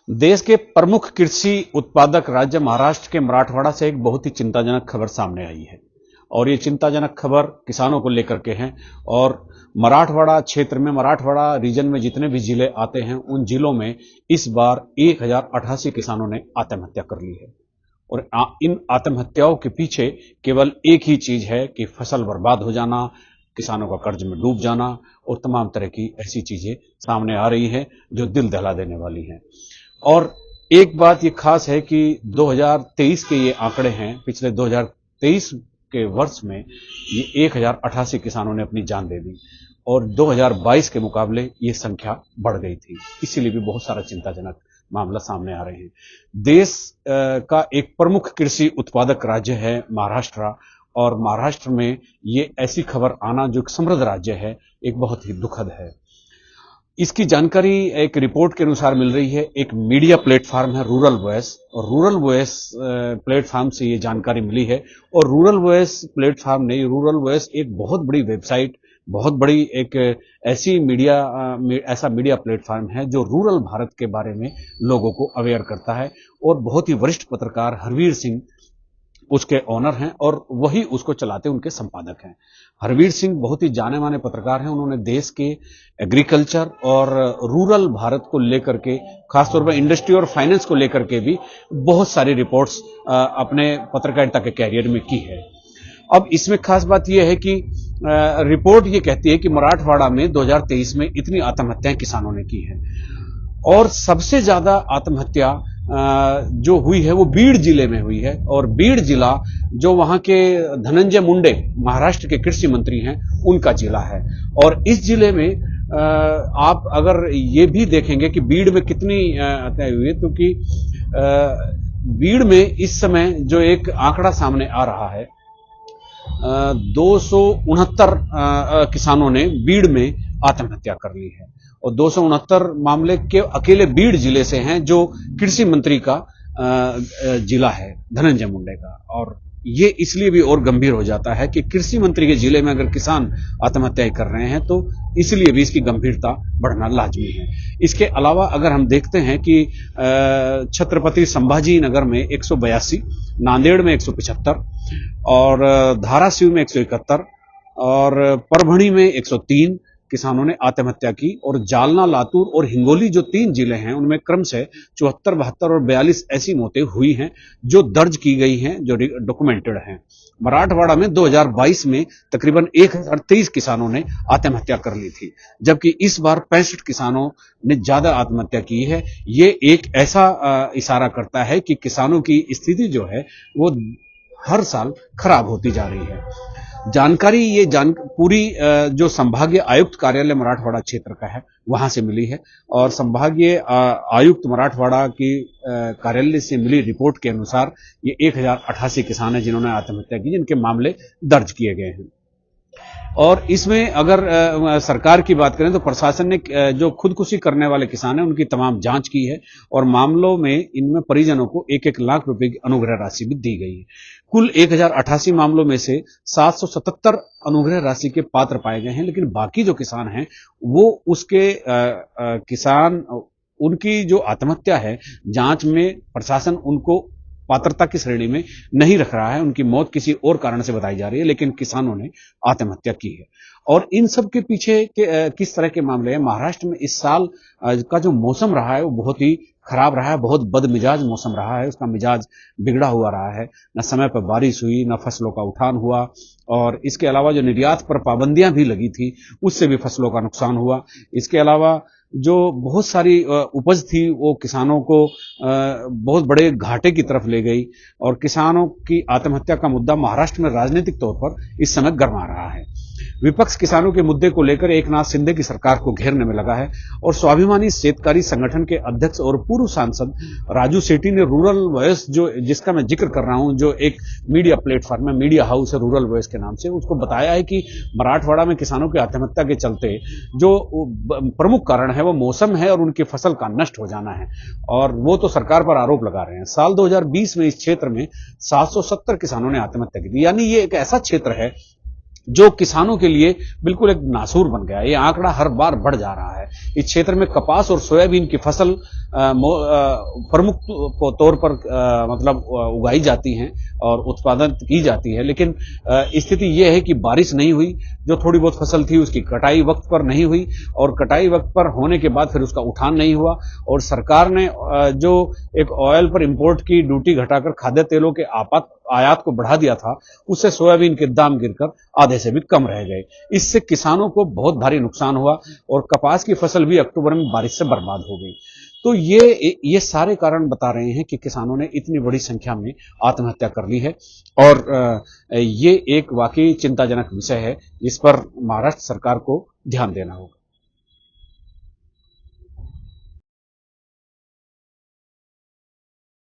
देश के प्रमुख कृषि उत्पादक राज्य महाराष्ट्र के मराठवाड़ा से एक बहुत ही चिंताजनक खबर सामने आई है और ये चिंताजनक खबर किसानों को लेकर के है। और मराठवाड़ा क्षेत्र में, मराठवाड़ा रीजन में जितने भी जिले आते हैं उन जिलों में इस बार 1088 किसानों ने आत्महत्या कर ली है। और इन आत्महत्याओं के पीछे केवल एक ही चीज है कि फसल बर्बाद हो जाना, किसानों का कर्ज में डूब जाना और तमाम तरह की ऐसी चीजें सामने आ रही हैं जो दिल दहला देने वाली हैं। और एक बात ये खास है कि 2023 के ये आंकड़े हैं, पिछले 2023 के वर्ष में ये 1088 किसानों ने अपनी जान दे दी और 2022 के मुकाबले ये संख्या बढ़ गई थी। इसीलिए भी बहुत सारा चिंताजनक मामला सामने आ रहे हैं। देश का एक प्रमुख कृषि उत्पादक राज्य है महाराष्ट्र, और महाराष्ट्र में ये ऐसी खबर आना जो एक समृद्ध राज्य है, एक बहुत ही दुखद है। इसकी जानकारी एक रिपोर्ट के अनुसार मिल रही है। एक मीडिया प्लेटफार्म है रूरल वॉइस, और रूरल वॉइस प्लेटफार्म से ये जानकारी मिली है। और रूरल वॉइस प्लेटफार्म ने, रूरल वॉइस एक बहुत बड़ी वेबसाइट, बहुत बड़ी एक ऐसी ऐसा मीडिया प्लेटफार्म है जो रूरल भारत के बारे में लोगों को अवेयर करता है। और बहुत ही वरिष्ठ पत्रकार हरवीर सिंह उसके ऑनर हैं और वही उसको चलाते उनके संपादक हैं। हरवीर सिंह बहुत ही जाने माने पत्रकार हैं। उन्होंने देश के एग्रीकल्चर और रूरल भारत को लेकर के, खासतौर पर इंडस्ट्री और फाइनेंस को लेकर के भी बहुत सारी रिपोर्ट्स अपने पत्रकारिता के कैरियर में की है। अब इसमें खास बात यह है कि रिपोर्ट ये कहती है कि मराठवाड़ा में 2023 में इतनी आत्महत्याएं किसानों ने की है और सबसे ज्यादा आत्महत्या जो हुई है वो बीड़ जिले में हुई है। और बीड़ जिला जो वहां के धनंजय मुंडे, महाराष्ट्र के कृषि मंत्री हैं, उनका जिला है। और इस जिले में आप अगर ये भी देखेंगे कि बीड़ में कितनी हत्याएं हुई है, क्योंकि बीड़ में इस समय जो एक आंकड़ा सामने आ रहा है, 269 किसानों ने बीड़ में आत्महत्या कर ली है। और 269 मामले के अकेले बीड़ जिले से हैं जो कृषि मंत्री का जिला है, धनंजय मुंडे का। और ये इसलिए भी और गंभीर हो जाता है कि कृषि मंत्री के जिले में अगर किसान आत्महत्या कर रहे हैं तो इसलिए भी इसकी गंभीरता बढ़ना लाजमी है। इसके अलावा अगर हम देखते हैं कि छत्रपति संभाजी नगर में 182, नांदेड़ में 175 और धाराशिव में 171 और परभणी में 103 किसानों ने आत्महत्या की। और जालना, लातूर और हिंगोली जो 3 जिले हैं उनमें क्रमशः 74, 72 और 42 ऐसी मौतें हुई हैं जो दर्ज की गई हैं, जो डॉक्यूमेंटेड हैं। मराठवाड़ा में 2022 में तकरीबन 1023 किसानों ने आत्महत्या कर ली थी, जबकि इस बार 65 किसानों ने ज्यादा आत्महत्या की है। ये एक ऐसा इशारा करता है कि किसानों की स्थिति जो है वो हर साल खराब होती जा रही है। जानकारी ये पूरी जो संभागीय आयुक्त कार्यालय मराठवाड़ा क्षेत्र का है वहां से मिली है। और संभागीय आयुक्त मराठवाड़ा की कार्यालय से मिली रिपोर्ट के अनुसार ये 1088 किसान हैं जिन्होंने आत्महत्या की, जिनके मामले दर्ज किए गए हैं। और इसमें अगर सरकार की बात करें तो प्रशासन ने जो खुदकुशी करने वाले किसान हैं उनकी तमाम जांच की है और मामलों में इनमें परिजनों को 1-1 लाख रुपए की अनुग्रह राशि भी दी गई है। कुल 1088 मामलों में से 777 अनुग्रह राशि के पात्र पाए गए हैं, लेकिन बाकी जो किसान हैं वो उसके किसान, उनकी जो आत्महत्या है, जांच में प्रशासन उनको पात्रता की श्रेणी में नहीं रख रहा है। उनकी मौत किसी और कारण से बताई जा रही है, लेकिन किसानों ने आत्महत्या की है। और इन सब के पीछे किस तरह के मामले हैं? महाराष्ट्र में इस साल का जो मौसम रहा है वो बहुत ही खराब रहा है, बहुत बदमिजाज मौसम रहा है। उसका मिजाज बिगड़ा हुआ रहा है, न समय पर बारिश हुई, न फसलों का उठान हुआ। और इसके अलावा जो निर्यात पर पाबंदियां भी लगी थी उससे भी फसलों का नुकसान हुआ। इसके अलावा जो बहुत सारी उपज थी वो किसानों को बहुत बड़े घाटे की तरफ ले गई। और किसानों की आत्महत्या का मुद्दा महाराष्ट्र में राजनीतिक तौर पर इस समय गरमा रहा है। विपक्ष किसानों के मुद्दे को लेकर एकनाथ शिंदे की सरकार को घेरने में लगा है। और स्वाभिमानी शेतकारी संगठन के अध्यक्ष और पूर्व सांसद राजू सेठी ने रूरल वॉइस, जो जिसका मैं जिक्र कर रहा हूं, जो एक मीडिया प्लेटफॉर्म है, मीडिया हाउस है रूरल वॉइस के नाम से, उसको बताया है कि मराठवाड़ा में किसानों की आत्महत्या के चलते जो प्रमुख कारण है वो मौसम है और उनकी फसल का नष्ट हो जाना है। और वो तो सरकार पर आरोप लगा रहे हैं। साल 2020 में इस क्षेत्र में 770 किसानों ने आत्महत्या की थी। यानी ये एक ऐसा क्षेत्र है जो किसानों के लिए बिल्कुल एक नासूर बन गया है। ये आंकड़ा हर बार बढ़ जा रहा है। इस क्षेत्र में कपास और सोयाबीन की फसल प्रमुख तौर पर मतलब उगाई जाती हैं और उत्पादन की जाती है, लेकिन स्थिति यह है कि बारिश नहीं हुई। जो थोड़ी बहुत फसल थी उसकी कटाई वक्त पर नहीं हुई और कटाई वक्त पर होने के बाद फिर उसका उठान नहीं हुआ और सरकार ने जो एक ऑयल पर इंपोर्ट की ड्यूटी घटाकर खाद्य तेलों के आयात को बढ़ा दिया था, उससे सोयाबीन के दाम गिरकर आधे से भी कम रह गए। इससे किसानों को बहुत भारी नुकसान हुआ और कपास की फसल भी अक्टूबर में बारिश से बर्बाद हो गई। तो ये सारे कारण बता रहे हैं कि किसानों ने इतनी बड़ी संख्या में आत्महत्या कर ली है और ये एक वाकई चिंताजनक विषय है जिस पर महाराष्ट्र सरकार को ध्यान देना होगा।